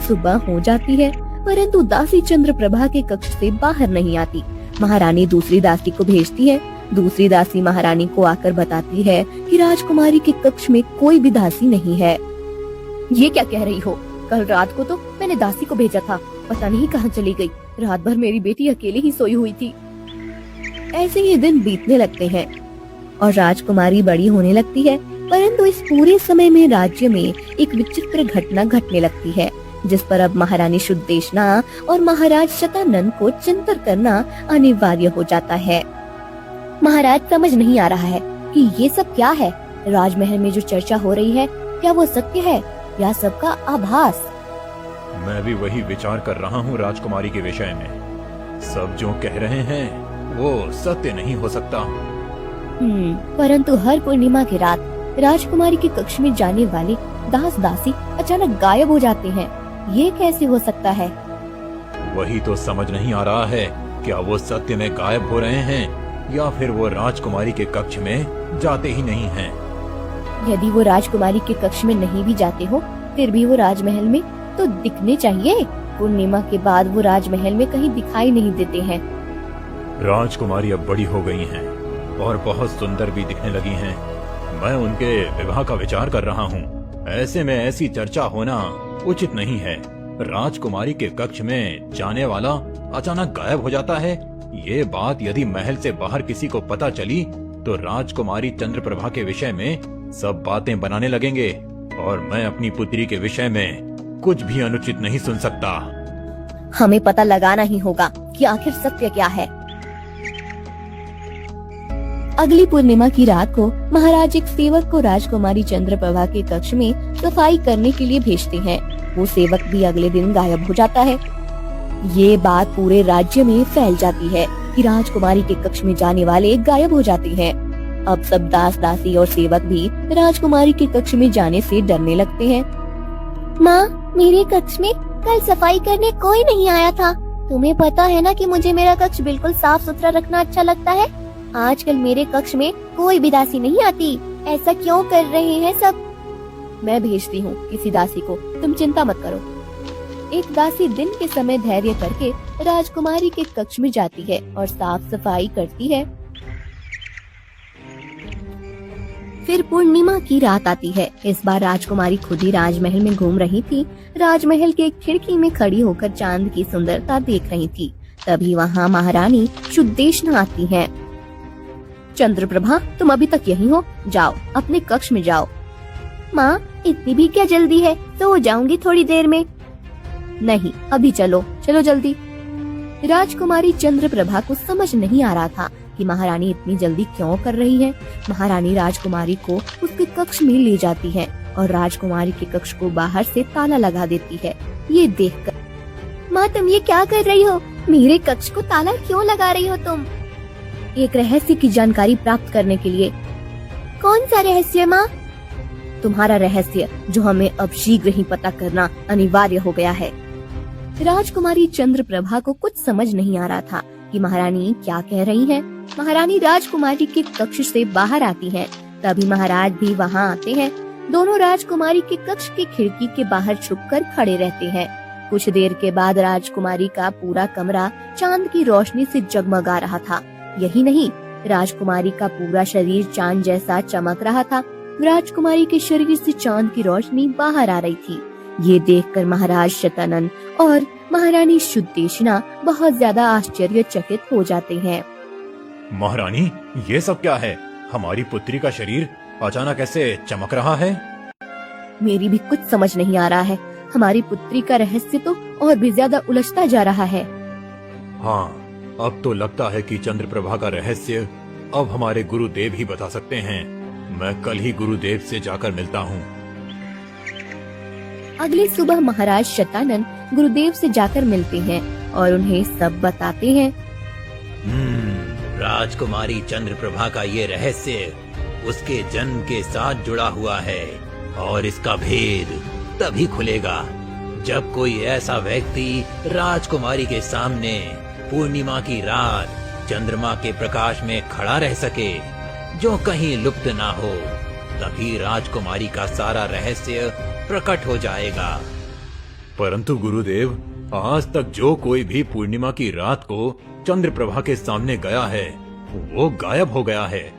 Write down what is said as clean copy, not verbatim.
सुबह हो जाती है, परंतु दासी चंद्रप्रभा के कक्ष से बाहर नहीं आती। महारानी दूसरी दासी को भेजती है। दूसरी दासी महारानी को आकर बताती है कि राजकुमारी के कक्ष में कोई भी दासी नहीं है। ये क्या कह रही हो? कल रात को तो मैंने दासी को भेजा था, पता नहीं कहाँ चली गई। रात भर मेरी बेटी अकेले ही सोई हुई थी। ऐसे ही दिन बीतने लगते हैं और राजकुमारी बड़ी होने लगती है, परंतु इस पूरे समय में राज्य में एक विचित्र घटना घटने लगती है, जिस पर अब महारानी शुद्धेशना और महाराज शतानंद को चिंतन करना अनिवार्य हो जाता है। महाराज, समझ नहीं आ रहा है कि ये सब क्या है। राजमहल में जो चर्चा हो रही है, क्या वो सत्य है या सबका आभास? मैं भी वही विचार कर रहा हूँ राजकुमारी के विषय में। सब जो कह रहे हैं वो सत्य नहीं हो सकता। परंतु हर पूर्णिमा की रात राजकुमारी के कक्ष में जाने वाले दास दासी अचानक गायब हो जाते हैं। ये कैसे हो सकता है? वही तो समझ नहीं आ रहा है, क्या वो सत्य में गायब हो रहे हैं या फिर वो राजकुमारी के कक्ष में जाते ही नहीं हैं। यदि वो राजकुमारी के कक्ष में नहीं भी जाते हो, फिर भी वो राजमहल में तो दिखने चाहिए। पूर्णिमा के बाद वो राजमहल में कहीं दिखाई नहीं देते हैं। राजकुमारी अब बड़ी हो गई हैं और बहुत सुंदर भी दिखने लगी हैं। मैं उनके विवाह का विचार कर रहा हूँ। ऐसे में ऐसी चर्चा होना उचित नहीं है। राजकुमारी के कक्ष में जाने वाला अचानक गायब हो जाता है। ये बात यदि महल से बाहर किसी को पता चली तो राजकुमारी चंद्रप्रभा के विषय में सब बातें बनाने लगेंगे और मैं अपनी पुत्री के विषय में कुछ भी अनुचित नहीं सुन सकता। हमें पता लगाना ही होगा कि आखिर सत्य क्या है। अगली पूर्णिमा की रात को महाराज एक सेवक को राजकुमारी चंद्रप्रभा के कक्ष में सफाई करने के लिए भेजते हैं। वो सेवक भी अगले दिन गायब हो जाता है। ये बात पूरे राज्य में फैल जाती है कि राजकुमारी के कक्ष में जाने वाले गायब हो जाते हैं। अब सब दास दासी और सेवक भी राजकुमारी के कक्ष में जाने से डरने लगते हैं। माँ, मेरे कक्ष में कल सफाई करने कोई नहीं आया था। तुम्हें पता है ना कि मुझे मेरा कक्ष बिल्कुल साफ सुथरा रखना अच्छा लगता है। आजकल मेरे कक्ष में कोई भी दासी नहीं आती। ऐसा क्यों कर रहे हैं सब? मैं भेजती हूँ किसी दासी को, तुम चिंता मत करो। एक दासी दिन के समय धैर्य करके राजकुमारी के कक्ष में जाती है और साफ सफाई करती है। फिर पूर्णिमा की रात आती है। इस बार राजकुमारी खुद ही राजमहल में घूम रही थी। राजमहल के एक खिड़की में खड़ी होकर चांद की सुंदरता देख रही थी। तभी वहाँ महारानी शुद्धेशना आती है। चंद्रप्रभा, तुम अभी तक यहीं हो? जाओ, अपने कक्ष में जाओ। माँ, इतनी भी क्या जल्दी है? तो हो जाऊंगी थोड़ी देर में। नहीं, अभी चलो, चलो जल्दी। राजकुमारी चंद्रप्रभा को समझ नहीं आ रहा था कि महारानी इतनी जल्दी क्यों कर रही है। महारानी राजकुमारी को उसके कक्ष में ले जाती है और राजकुमारी के कक्ष को बाहर से ताला लगा देती है। ये देखकर, माँ, तुम ये क्या कर रही हो? मेरे कक्ष को ताला क्यों लगा रही हो तुम? एक रहस्य की जानकारी प्राप्त करने के लिए। कौन सा रहस्य माँ? तुम्हारा रहस्य, जो हमें अब शीघ्र ही पता करना अनिवार्य हो गया है। राजकुमारी चंद्रप्रभा को कुछ समझ नहीं आ रहा था कि महारानी क्या कह रही है। महारानी राजकुमारी के कक्ष से बाहर आती हैं। तभी महाराज भी वहाँ आते हैं। दोनों राजकुमारी के कक्ष की खिड़की के बाहर छुपकर खड़े रहते हैं। कुछ देर के बाद राजकुमारी का पूरा कमरा चांद की रोशनी से जगमगा रहा था। यही नहीं, राजकुमारी का पूरा शरीर चांद जैसा चमक रहा था। राजकुमारी के शरीर से चांद की रोशनी बाहर आ रही थी। ये देखकर महाराज शतानंद और महारानी शुद्धेशना बहुत ज्यादा आश्चर्यचकित हो जाते हैं। महारानी, ये सब क्या है? हमारी पुत्री का शरीर अचानक ऐसे चमक रहा है। मेरी भी कुछ समझ नहीं आ रहा है। हमारी पुत्री का रहस्य तो और भी ज्यादा उलझता जा रहा है। हाँ, अब तो लगता है कि चंद्रप्रभा का रहस्य अब हमारे गुरुदेव ही बता सकते हैं। मैं कल ही गुरुदेव से जाकर मिलता हूँ। अगली सुबह महाराज शतानंद गुरुदेव से जाकर मिलते हैं और उन्हें सब बताते हैं। राजकुमारी चंद्रप्रभा का ये रहस्य उसके जन्म के साथ जुड़ा हुआ है और इसका भेद तभी खुलेगा जब कोई ऐसा व्यक्ति राजकुमारी के सामने पूर्णिमा की रात चंद्रमा के प्रकाश में खड़ा रह सके, जो कहीं लुप्त ना हो। तभी राजकुमारी का सारा रहस्य प्रकट हो जाएगा। परंतु गुरुदेव, आज तक जो कोई भी पूर्णिमा की रात को चंद्र प्रभा के सामने गया है वो गायब हो गया है।